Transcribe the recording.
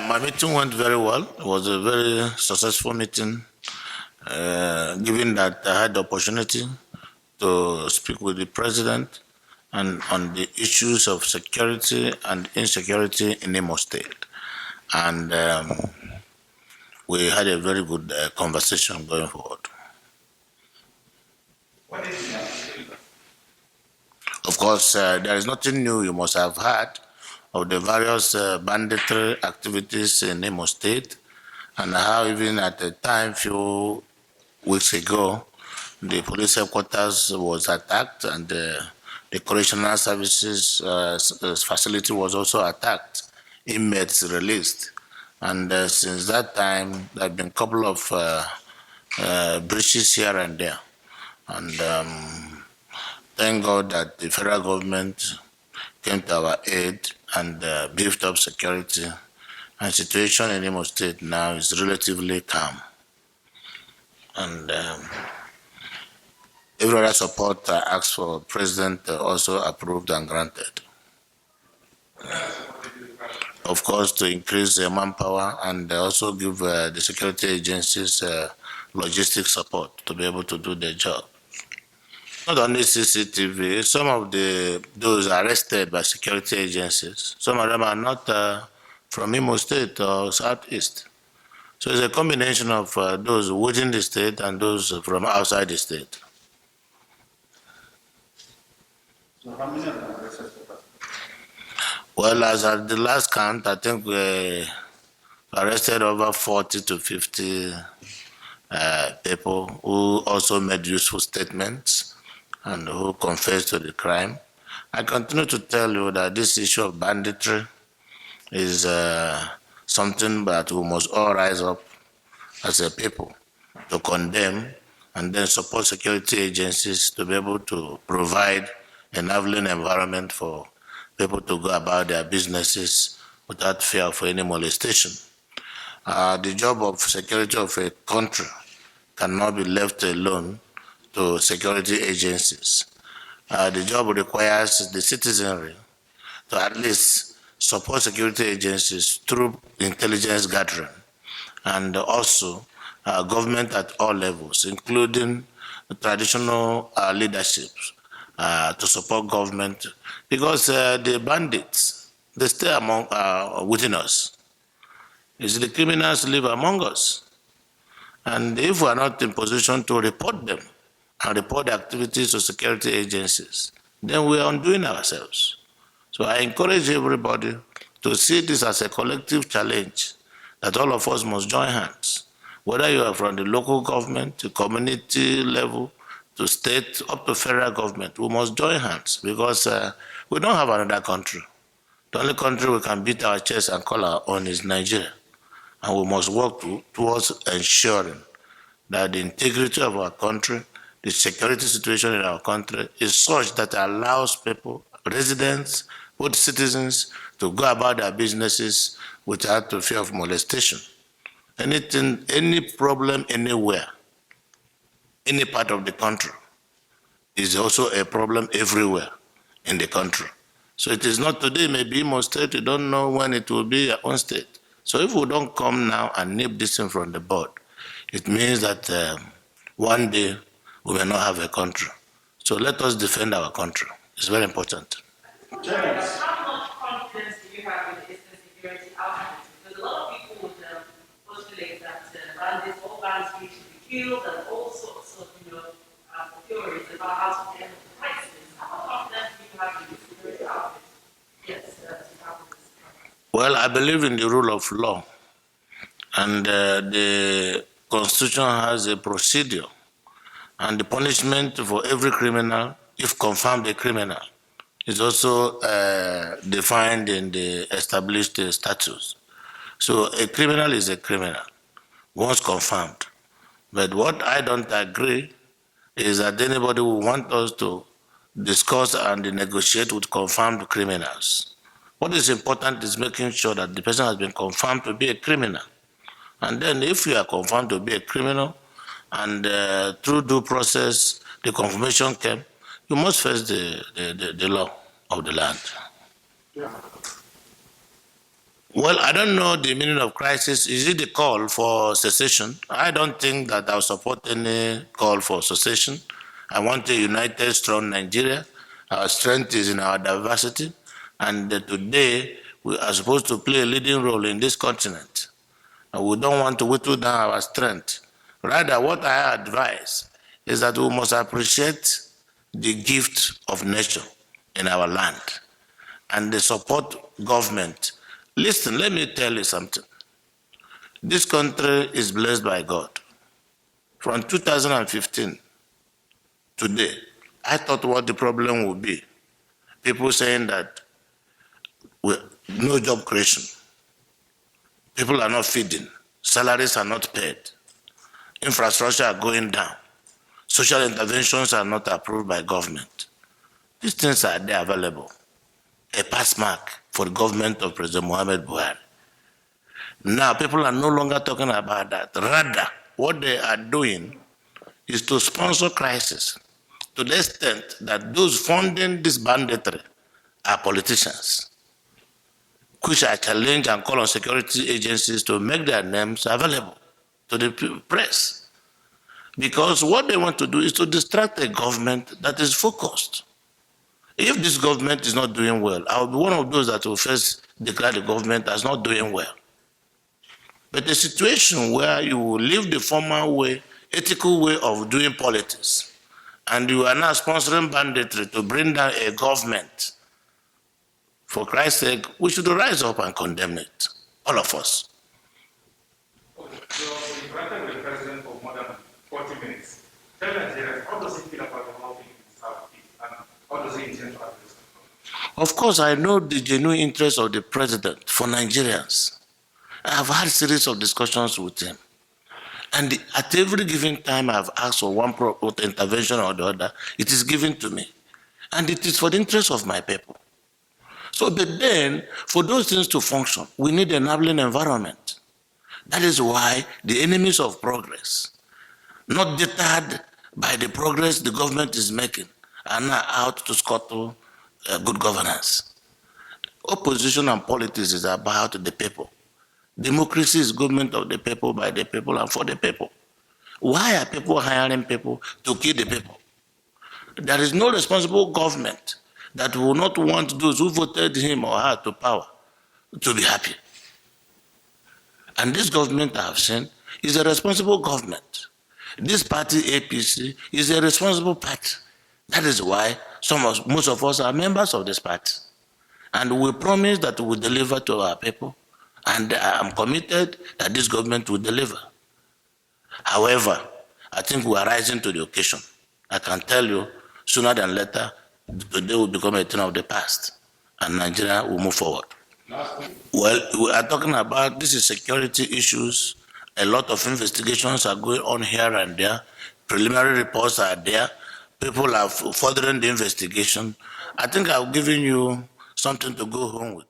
My meeting went very well. It was a very successful meeting, given that I had the opportunity to speak with the president and on the issues of security and insecurity in Imo State. And we had a very good conversation going forward. What is it? Of course, there is nothing new you must have heard of the various banditry activities in Imo State, and how even at the time, few weeks ago, the police headquarters was attacked, and the correctional services facility was also attacked. Inmates released, and since that time, there have been a couple of breaches here and there, and thank God that the federal government came to our aid and beefed up security, and situation in Imo State now is relatively calm. And every other support I asked for, President also approved and granted. Of course, to increase the manpower and also give the security agencies logistic support to be able to do their job. Not only CCTV, some of those arrested by security agencies, some of them are not from Imo State or Southeast. So it's a combination of those within the state and those from outside the state. So how many of them are arrested? Well, as at the last count, I think we arrested over 40 to 50 people who also made useful statements and who confessed to the crime. I continue to tell you that this issue of banditry is something that we must all rise up as a people to condemn and then support security agencies to be able to provide an enabling environment for people to go about their businesses without fear of any molestation. The job of security of a country cannot be left alone to security agencies. The job requires the citizenry to at least support security agencies through intelligence gathering, and also government at all levels, including the traditional leaderships, to support government, because the bandits, they stay among within us. It's the criminals live among us. And if we are not in position to report them and report the activities of security agencies, then we are undoing ourselves. So I encourage everybody to see this as a collective challenge that all of us must join hands. Whether you are from the local government, to community level, to state, up to federal government, we must join hands, because we don't have another country. The only country we can beat our chest and call our own is Nigeria. And we must work towards ensuring that the integrity of our country, the security situation in our country is such that it allows people, residents, both citizens, to go about their businesses without the fear of molestation. Anything, any problem anywhere, any part of the country, is also a problem everywhere in the country. So it is not today, maybe Imo State, you don't know when it will be your own state. So if we don't come now and nip this thing from the bud, it means that one day we may not have a country. So let us defend our country. It's very important. James. How much confidence do you have in the Eastern security outfit? Because a lot of people would postulate that bandits, all bandits need to be killed, and all sorts of theories about how to handle the crisis. How much confidence do you have in the security outfit? Yes, to handle this. Well, I believe in the rule of law, and the Constitution has a procedure and the punishment for every criminal, if confirmed a criminal, is also defined in the established statutes. So a criminal is a criminal, once confirmed. But what I don't agree is that anybody who want us to discuss and negotiate with confirmed criminals. What is important is making sure that the person has been confirmed to be a criminal. And then if you are confirmed to be a criminal and through due process, the confirmation came, you must face the law of the land. Yeah. Well, I don't know the meaning of crisis. Is it the call for secession? I don't think that I'll support any call for secession. I want a united, strong Nigeria. Our strength is in our diversity. And today, we are supposed to play a leading role in this continent. And we don't want to whittle down our strength. Rather, what I advise is that we must appreciate the gift of nature in our land and the support government. Listen, let me tell you something. This country is blessed by God. From 2015 today, I thought what the problem would be. People saying that no job creation. People are not feeding. Salaries are not paid. Infrastructure are going down. Social interventions are not approved by government. These things are there available. A pass mark for the government of President Muhammad Buhari. Now, people are no longer talking about that. Rather, what they are doing is to sponsor crisis to the extent that those funding this banditry are politicians, which I challenge and call on security agencies to make their names available to the press. Because what they want to do is to distract a government that is focused. If this government is not doing well, I will be one of those that will first declare the government as not doing well. But the situation where you will leave the former way, ethical way of doing politics, and you are now sponsoring banditry to bring down a government, for Christ's sake, we should rise up and condemn it, all of us. Okay, so we granted the president for more than 40 minutes. Tell Nigerians, how does he feel about the whole thing in Southeast, and how does he intend to address it? Of course, I know the genuine interest of the president for Nigerians. I have had a series of discussions with him. And at every given time I've asked for one intervention or the other, it is given to me. And it is for the interest of my people. So, but then, for those things to function, we need an enabling environment. That is why the enemies of progress, not deterred by the progress the government is making, are now out to scuttle good governance. Opposition and politics is about the people. Democracy is government of the people, by the people, and for the people. Why are people hiring people to kill the people? There is no responsible government that will not want those who voted him or her to power to be happy. And this government I have seen is a responsible government. This party, APC, is a responsible party. That is why most of us are members of this party. And we promise that we will deliver to our people. And I am committed that this government will deliver. However, I think we are rising to the occasion. I can tell you, sooner than later, today will become a thing of the past, and Nigeria will move forward. Well, we are talking about, this is security issues. A lot of investigations are going on here and there. Preliminary reports are there. People are furthering the investigation. I think I've given you something to go home with.